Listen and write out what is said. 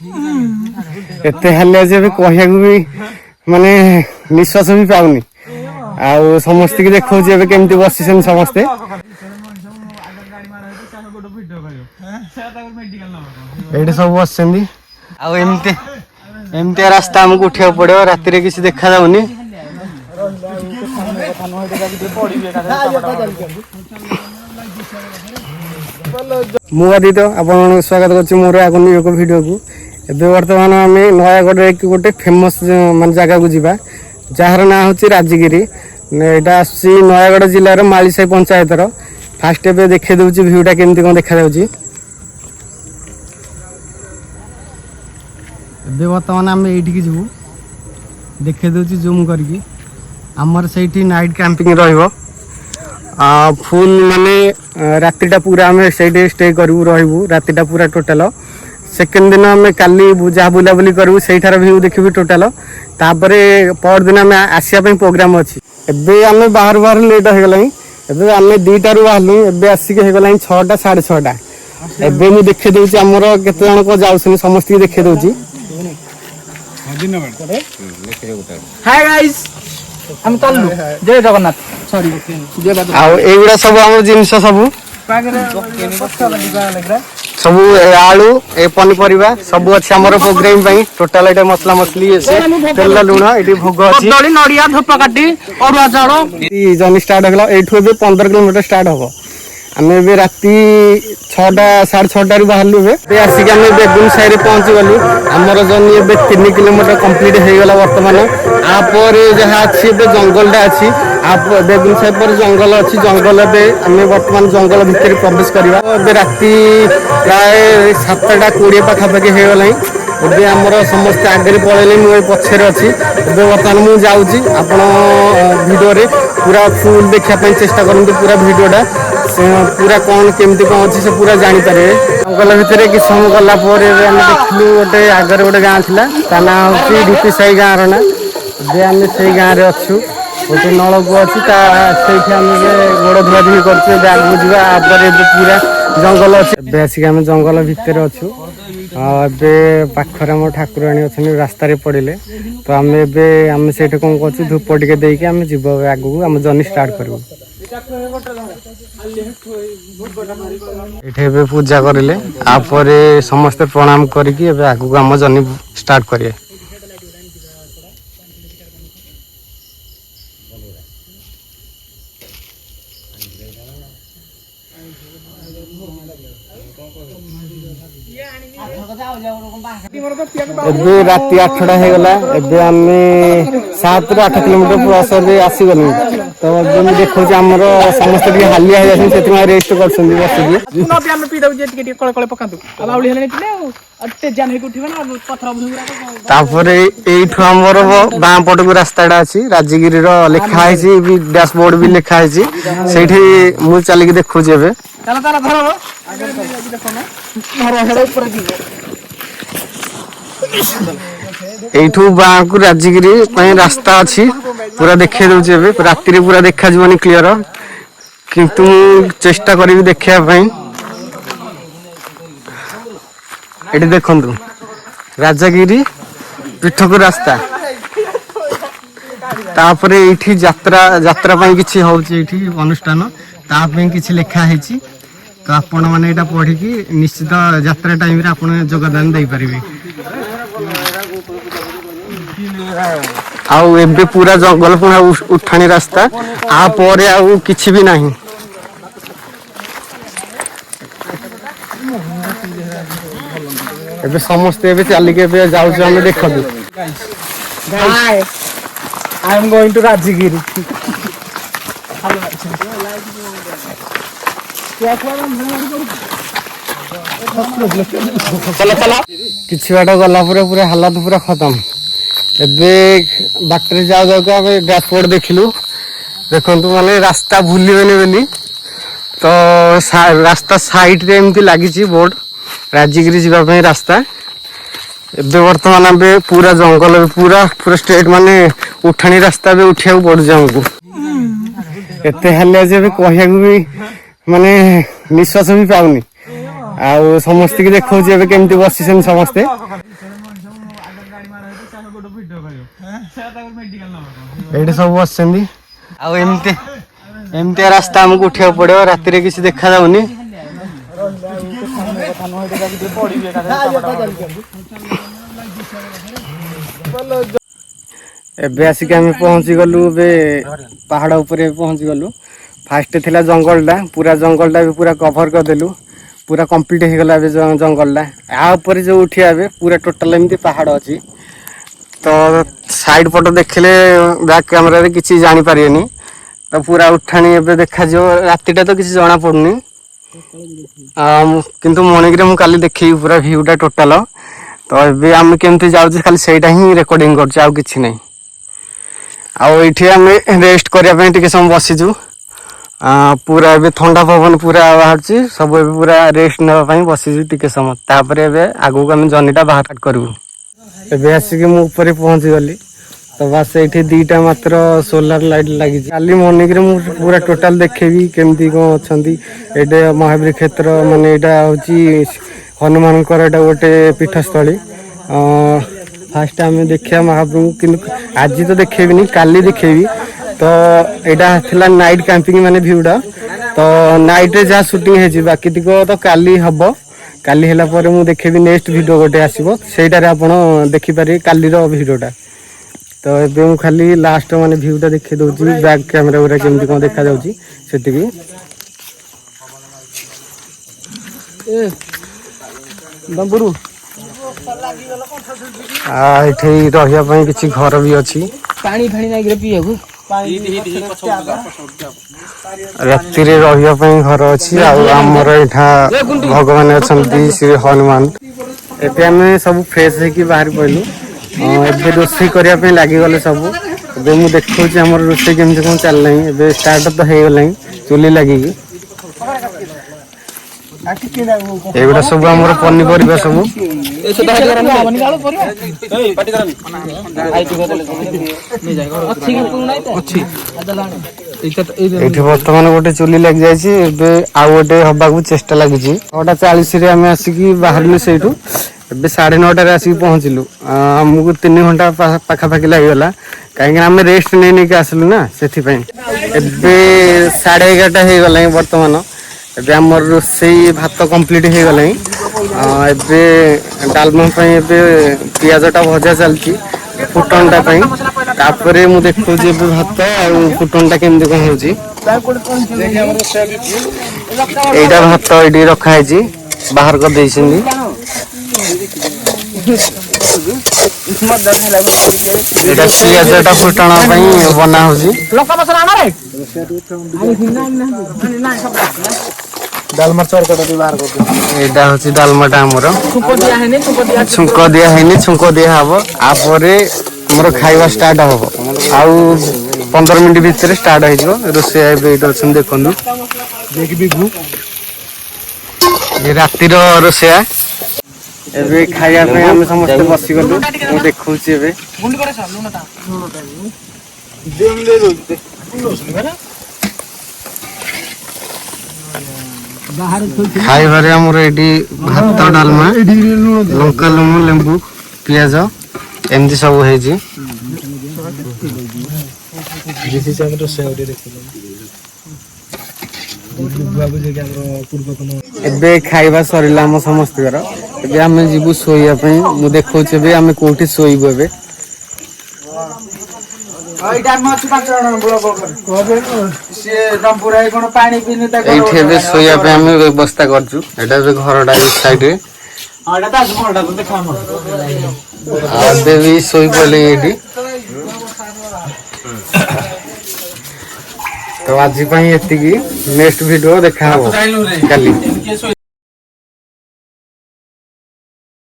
एते हालिया जे कहया भी माने निश्वास भी पाउनी आ समस्त की देखो जे केमती बसिसन समस्ते एठी सब बसछन्दी आ एमती रास्ता हमको उठा पड़ो राति रे किसी देखा जाउनी मुदी तो आप स्वागत कर मोर आगुनी एक वीडियो को एबे वर्तमान आम नयागढ़ गोटे फेमस मान जगह को जीवा जार ना हूँ राजगिरी यहाँ आसी नयागढ़ जिलार मालीसाही पंचायतर फास्ट एबे देखे दूची भ्यूटा केमती कौन देखा जाउची एबे वर्तमान आम एठी जीवु देखे दूची जूम करके आमर से नाइट कैंपिंग रहिबो फुल माने रातिटा पूरा आम से स्टे करूँ रही रातिटा पूरा टोटाल सेकेंड दिन आम काली जहाँ बुलाबुली करूँ से भ्यू देखी टोटाल तापर पर दिन आम आसापी प्रोग्राम अच्छी एबे आम बाहर बाहर लेट हो गला एबे आम 2टार बाहरलु एबे आसिक हो गला 6टा 6:30 एबे मुझे देखे दूसरी आमर केते जन को जाउछन समस्त देखे दूसरी हाय गाइस हम चलू जय जगन्नाथ सॉरी आ एगुडा सब हमर जिंस सब आलू ए पनीपरिया सब अच्छे आम प्रोग्राम टोटाल ये मसला मसली तेल लुण ये भोग अच्छी नड़िया धूप काटी जर्नी स्टार्ट होगा ये 15 किलोमीटर स्टार्ट हम आम राति 6टा 6:30 बाहर आसिक आम बेगुन साई पहुँची गलु आमर जर्नी ए 3 किलोमीटर कम्प्लीट हो गला बर्तमान आपर जहाँ अच्छी जंगलटा अच्छी बेगुन साई पर जंगल अच्छी जंगल आम बर्तमान जंगल भितर प्रवेश करवा राति प्राय 7:20 पाखापाखि हो गला एबे आमर समस्त आगे पलैले मुझे पछे अच्छी एबे बर्तमान मुझे जाऊँगी आप वीडियो रे पूरा फुल देखापी चेष्टा करूँ पूरा वीडियोटा पूरा कौन केमती कौन अच्छी से पूरा जानीपारे जंगल भितर किस समय गला देखलु गोटे आगे गोटे गाँ था ता ना हूँ डीपी साही गाँव ना जे आम से गाँव में अच्छु गोटे नलकूप अच्छी से गोड़ धुआधुई कर आगे जापर पूरा जंगल अच्छे आसिक आम जंगल भितर अच्छु ए पाखर आम ठाकुराणी अच्छे रास्तार पड़े तो आम एम से कौन कर धूप टे देकी आम जीव आगू आम जर्नी स्टार्ट करूँ ये पूजा करें आपर समस्ते प्रणाम करके आगू आम जर्नी स्टार्ट करें एबे राति 8टा हो गला एबे आम 7 ରୁ 8 किलोमीटर प्लस आसी गलु तो जमी देखो आमर समस्त हालिया हो जाए रेस्ट कर बाँ पट को रास्ताटा अच्छी राजगिरी लिखाई डैशबोर्ड भी लिखाई से मुझे चलिए देखुची एठू बाँ को राजगिरी रास्ता अच्छी पूरा देखे दूचे राति पूरा देखा जीवन क्लीयर किंतु चेष्टा करी देखापी ये देखु राजगिरी पीठक रास्ता तापर ये यात्रा किसी हो अनुष्ठान तापी किसी लिखाही तो आपण मैंने यहाँ पढ़ी निश्चित यात्रा टाइम आप योगदान दे पारे आउ एबे पूरा जंगल पूरा उठाणी रास्ता आपर आउ किछि भी नहीं एबे समस्त एबे चली के जाउछ हम देखबे hi I am going to Rajgiri चलो चलो किछि बाट गला पूरा हालत पूरा खत्म एबे बाटर जाऊ जाऊ डैशबोर्ड देखिलु देखु माने रास्ता भूलिबेनी बोली तो रास्ता साइड रे एमती लगी बोर्ड राजगिरी जावाई रास्ता एबे वर्तमान आम पूरा जंगल पूरा पूरा स्ट्रेट माने उठाणी रास्ता भी उठा पड़े आमको एते हालिया जे कहया भी माने निश्वास भी पाउनी आउ समस्त की देखा केमती बसी समस्ते ये सब बस एमती रास्ता आमको उठा पड़ो राति किसी देखा जाऊनी एबे आसिक आम पहुँची गलु पहाड़ उपरे पहुँची गलु फास्ट थिला जंगलटा पूरा जंगलटा भी पूरा कभर करदेलु पूरा कंप्लीट हो गला जंगलटा आ ऊपर जो उठिया पूरा टोटाल एमती पहाड़ अच्छी तो साइड पट देखले बैक कैमरा रे किसी जानी पारिएनी तो पूरा उठाणी एबे देखा जो रातिटा तो किसी जना पड़ुनी किंतु मॉर्निंग रे मु काली देखी पूरा व्यूटा टोटाल तो एबे आम केमती जाउछ खाली सेटा ही रिकॉर्डिंग करछ आ किछि नै आ एठी आम रेस्ट करिया पे टिके समय बसिजु पूरा एबे ठंडा पवन पूरा बाहरछि सब एबे पूरा रेस्ट नेबा पई बसिजु टिके समय तापरे एबे आगु आम जर्नीटा बाहर काट करबु एबे आसिक मु ऊपर पहुंच गली तो बस ये दीटा मात्र सोलार लाइट लगी काली मॉर्निंग रे पूरा टोटाल देखेबी केमती कौन अच्छा ये महावीर क्षेत्र माने यहाँ हूँ हनुमान गोटे पीठस्थली फास्ट आम देखा महाप्रभु कि आज तो देखेबी काली देखेबी तो यहाँ थी नाइट कैंपिंग माने भ्यूटा तो नाइट रे जहाँ शूटिंग है बाकी तक तो काली हम काली है मुझे देखेबी नेक्स्ट वीडियो गोटे आसो सहीटार आप देखिपारे काली वीडियोटा तो ये मुझे खाली लास्ट माने भ्यूटा देखी दूसरी बैक कैमेरा गुरा केमती कौन देखा जाउची सेतिकी दंबुरु एठी रहिया पई किछि घर भी अछि पानी फानी नै रे पियबु राति रे रहिया पई घर अछि आ हमर एठा भगवान अछंती श्री हनुमान एते हमें सब फ्रेश है कि बाहर पइलु एबे रोषे करिया पे लागी गले सब एबे मु देखौछि हमर रोषे केमते कोन चल नै एबे स्टार्ट तो हे गलै चुली लागी एगुड़ा सब हमर पनीपरिबा सब एठी वर्तमान गोटे चुली लग जायछि एबे आ गोटे हबाकू चेष्टा लागिछि 9:40 रे हमें आसिकी बाहरलु सेठू एबे 9:30 रे आसिकी पहुंचलु हमकु 3 घंटा पाखापाखि लागिगला कहीं आम रेस्ट नहीं नहीं आसलु ना से एबे 11:30 हो गला बर्तमान एबे हमर रोसई भात कंप्लीट हो गला एबे डालमा एबे पियाजटा भजा चलती फुटनटा तापरे मु देखो भात फुटनटा केमती कौन हो भात ये रखाई बाहर कर पियाजटा फुटण बना हो डालमाटा आमर छुंक दिया छुंक दिया हम आपर खाଇବା स्टार्ट हम आउ 15 मिनट भितर स्टार्ट हो रोषे देखु ये रातिर रोषेया एबे खाया पे हम समस्त बसी गलु मु देखौछि एबे खाइबारे हमर एडी भात डालमा लंका लुण लेंबू पियाज एमती सब है जी एबे खाइबा सरिला हम समस्त एबे आमे जीवु सोइया पई मु देखौछि एबे आमे कोठी सोइबो एबे एबे सोइया पे आमे व्यवस्था करछु एटा बे घरडा साइड रे देवी सोई पड़े ये तो आज नेक्स्ट वीडियो देखा काली।